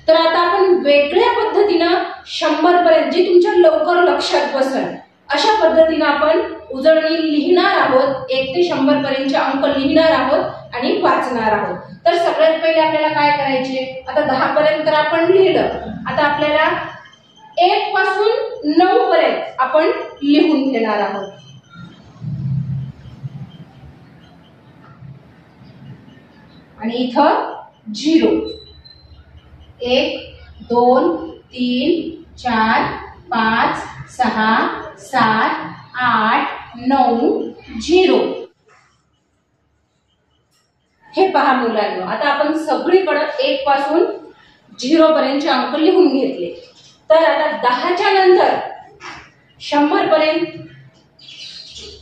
तर आता आपण वेगळ्या पद्धतीनं 100 पर्यंत जी तुमच्या लवकर लक्षात बसेल अशा पद्धतीनं आपण उजळणी लिहिणार आहोत. 1 ते 100 पर्यंतचे अंक लिहिणार आहोत आणि वाचणार आहोत. तर सगळ्यात पहिले आपल्याला काय करायचे, आता 10 पर्यंत तर आपण लिहिलं, आता आपल्याला 1 पासून 9 पर्यंत आपण लिहून घेणार आहोत. आणि इथं 0 1 2 3 4 5 6 7 8 9 0. हे पहा मुलांनो, आता आपण सगळीकडे 1 पासून 0 पर्यंतचे अंक लिहून घेतले. तर आता 10च्या नंतर 100 पर्यंत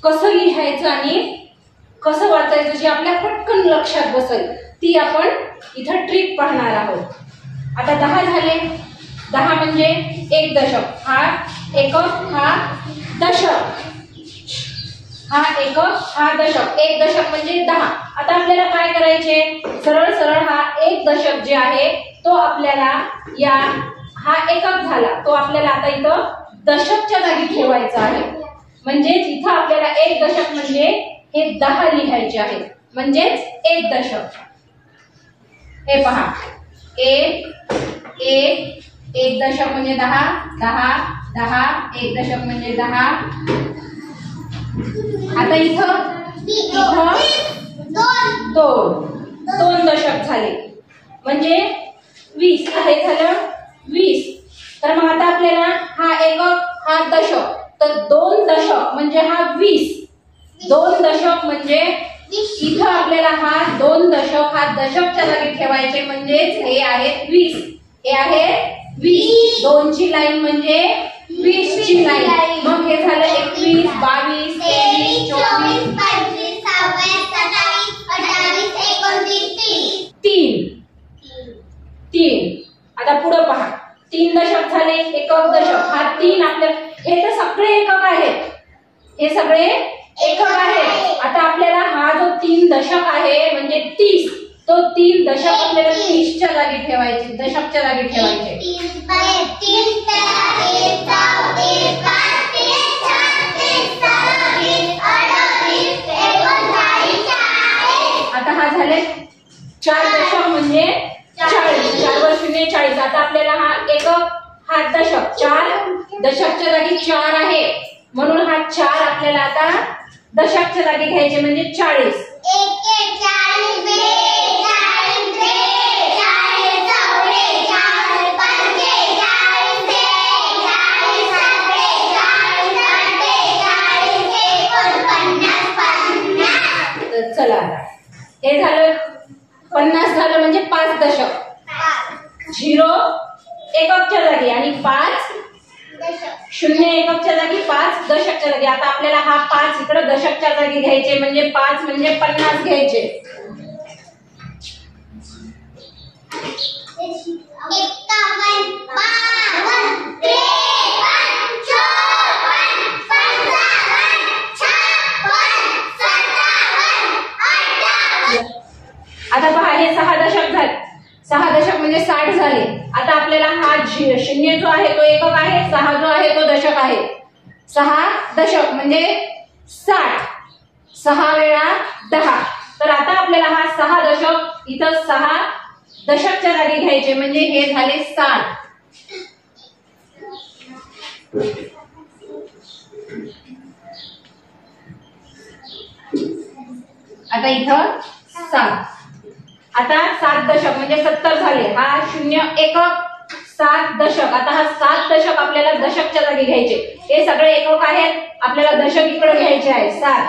कसं लिहायचं आणि कसं वाचायचं जे आपल्या पटकन लक्षात बसेल ती आपण इथं ट्रिक पाहणार आहोत. आता 10 झाले. 10 म्हणजे 1 दशक, हा एकक, हा दशक, हा एकक, हा दशक. 1 दशक म्हणजे 10. आता आपल्याला काय करायचे, सरळ सरळ हा 1 दशक जे आहे तो आपल्याला हा एकक झाला, तो आपल्याला आता इथं दशकच्या जागी ठेवायचा आहे. म्हणजेच इथं आपल्याला 1 दशक म्हणजे हे 10 लिहायचे आहे, म्हणजेच 1 दशक. हे पहा, 1 दशक म्हणजे 10, 1 दशक म्हणजे 10. आता इथं 2 दशक झाले म्हणजे 20. हे झालं 20. तर मग आता आपल्याला हा एकक, हा दशक, तर 2 दशक म्हणजे हा 20. 2 दशक म्हणजे इथं आपल्याला हा 2 दशक हा दशकच्या जागी ठेवायचे, म्हणजेच हे आहेत 20. हे आहे 20. 2 ची लाईन म्हणजे 20 ची लाईन. मग हे झालं 21, 22, 23, 24, 25, 26, 27, 28, 29, 3. आता पुढे पहा, 3 दशक झाले. एकक, दशक, हा 3 आपल्याला, हे तर सगळे एकक आहेत, हे सगळे एकक आहेत. आता आपल्याला हा जो 3 दशक आहे म्हणजे 30, तो 3 दशक आपल्याला 30च्या जागी ठेवायचे, दशकच्या जागी ठेवायचे. आता हा झाले 4 दशक म्हणजे 40. 4 वर 0 40. आता आपल्याला हा एकक, हा दशक, 4 दशकच्या जागी 4 आहे, म्हणून हा 4 आपल्याला आता दशकच्या जागी घ्यायचे म्हणजे 40. चला, हे झालं 50 झालं म्हणजे 5 दशक. 0 एककच्या जागी आणि 5 0 एककच्या जागी, 5 दशकच्या जागी. आता आपल्याला हा 5 इकडे दशकच्या जागी घ्यायचे, म्हणजे 5 म्हणजे 50 घ्यायचे. आता पहा, हे 6 दशक झाले. 6 दशक म्हणजे 60 झाले. आता आपल्याला हा 0 जो आहे तो एकक आहे, 6 जो आहे तो दशक आहे. 6 दशक म्हणजे 60. 6 वेळा 10. तर आता आपल्याला हा 6 दशक इथं 6 दशकच्या जागी घ्यायचे, म्हणजे हे झाले 60. आता इथं 7. आता 7 दशक म्हणजे 70 झाले. हा 0 एकक, 7 दशक. आता हा 7 दशक आपल्याला दशकच्या जागी घ्यायचे. हे सगळे एकक आहेत, आपल्याला दशक इकडे घ्यायचे आहे. 7.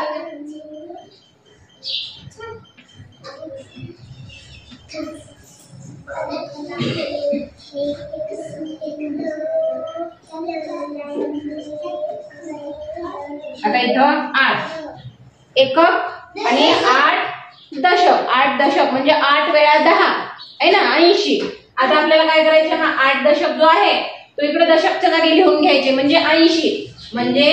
आता इथं 8 एकक आणि 8 दशक. 8 दशक म्हणजे 8 वेळा 10 आहे ना, 80. आता आपल्याला काय करायचं, हा 8 दशक जो आहे तो इकडे दशकच्या जागी लिहून घ्यायचे, म्हणजे 80. म्हणजे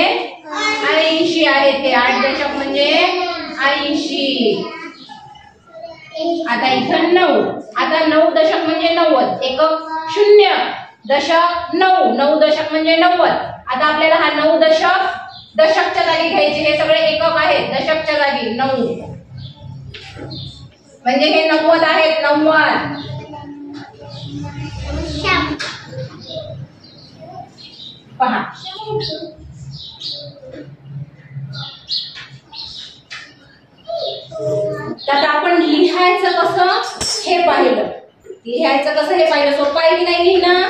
80 आहे ते 8 दशक म्हणजे 80. आता इथं 9. आता 9 दशक म्हणजे 90. एकक शून्य दशक 9, 9 दशक म्हणजे 90. आता आपल्याला हा 9 दशक दशकच्या जागी घ्यायचे. हे सगळे एकक आहेत. दशकच्या जागी 9 म्हणजे हे 90 आहेत. 90 पहा. आता आपण लिहायचं कसं हे पाहिलं. लिहायचं कसं हे पाहिलं. सोपं आहे की नाही लिहिणं?